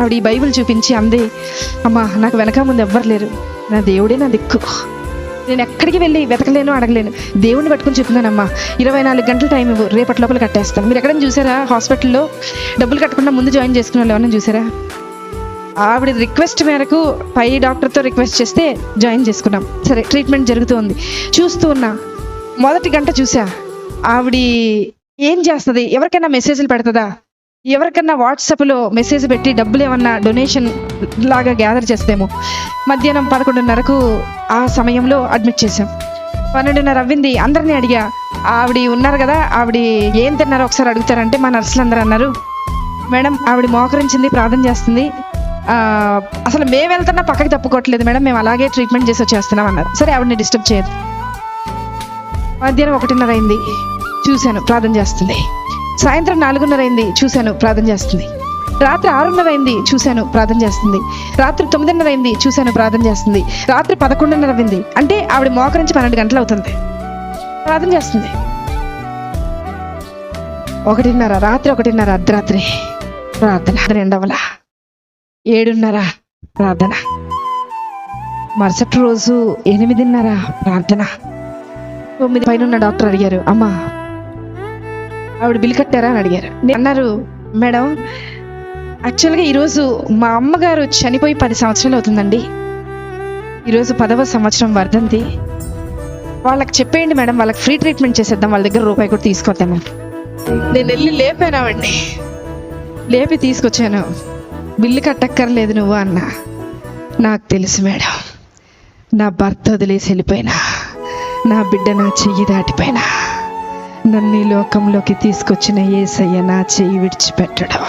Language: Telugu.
ఆవిడ ఈ బైబిల్ చూపించి అంది, అమ్మా నాకు వెనక ముందు ఎవ్వరు లేరు, నా దేవుడే నా దిక్కు, నేను ఎక్కడికి వెళ్ళి వెతకలేను అడగలేను, దేవుడిని పట్టుకుని చెప్తున్నానమ్మా, 24 గంటల టైం ఇవ్వు, రేపటి లోపల కట్టేస్తాను. మీరు ఎక్కడైనా చూసారా హాస్పిటల్లో డబ్బులు కట్టకుండా ముందు జాయిన్ చేసుకున్న వాళ్ళు ఎవరైనా చూసారా? ఆవిడ రిక్వెస్ట్ మేరకు పై డాక్టర్తో రిక్వెస్ట్ చేస్తే జాయిన్ చేసుకున్నాం. సరే ట్రీట్మెంట్ జరుగుతూ ఉంది, చూస్తూ ఉన్నా. మొదటి గంట చూసా ఆవిడ ఏం చేస్తుంది, ఎవరికైనా మెసేజ్లు పెడుతుందా, ఎవరికన్నా వాట్సాప్లో మెసేజ్ పెట్టి డబ్బులు ఏమన్నా డొనేషన్ లాగా గ్యాదర్ చేస్తేమో. మధ్యాహ్నం 11:30కు ఆ సమయంలో అడ్మిట్ చేసాం. 12:30 అవ్వింది. అందరినీ అడిగా, ఆవిడ ఉన్నారు కదా, ఆవిడ ఏం తిన్నారో ఒకసారి అడుగుతారంటే మా నర్సులు అందరూ అన్నారు, మేడం ఆవిడ మోకరించింది, ప్రార్థన చేస్తుంది, అసలు మేము వెళ్తున్నా పక్కకి తప్పుకోవట్లేదు మేడం, మేము అలాగే ట్రీట్మెంట్ చేసి వచ్చేస్తున్నాం అన్నారు. సరే ఆవిడని డిస్టర్బ్ చేయదు. మధ్యాహ్నం 1:30 అయింది, చూశాను ప్రార్థన చేస్తుంది. సాయంత్రం 4:30 అయింది, చూశాను ప్రార్థన చేస్తుంది. రాత్రి 6:30 అయింది, చూశాను ప్రార్థన చేస్తుంది. రాత్రి 9:30 అయింది, చూశాను ప్రార్థన చేస్తుంది. రాత్రి 11:30 అయింది, అంటే ఆవిడ మోకరించి 12 గంటలు అవుతుంది, ప్రార్థన చేస్తుంది. 1:30 రాత్రి, 1:30 అర్ధరాత్రి ప్రార్థన, రెండవల 7:30 ప్రార్థన, మరుసటి రోజు 8:30 ప్రార్థన. 9 పైన డాక్టర్ అడిగారు, అమ్మా ఆవిడ బిల్ కట్టారా అని అడిగారు. అన్నారు, మేడం యాక్చువల్గా ఈరోజు మా అమ్మగారు చనిపోయి 10 సంవత్సరాలు అవుతుందండి, ఈరోజు 10వ సంవత్సరం వర్ధంతి, వాళ్ళకి చెప్పేయండి మేడం, వాళ్ళకి ఫ్రీ ట్రీట్మెంట్ చేసేద్దాం, వాళ్ళ దగ్గర రూపాయి కూడా తీసుకొద్దాము. నేను వెళ్ళి లేపాను ఆవిడ్ని, లేపి తీసుకొచ్చాను. బిల్లు కట్టక్కర్లేదు నువ్వు అన్నా. నాకు తెలుసు మేడం, నా భర్త వదిలేసి వెళ్ళిపోయినా, నా బిడ్డ నా చెయ్యి దాటిపోయినా, నన్ను ఈ లోకంలోకి తీసుకొచ్చిన యేసయ్య నా చెయ్యి విడిచిపెట్టడం.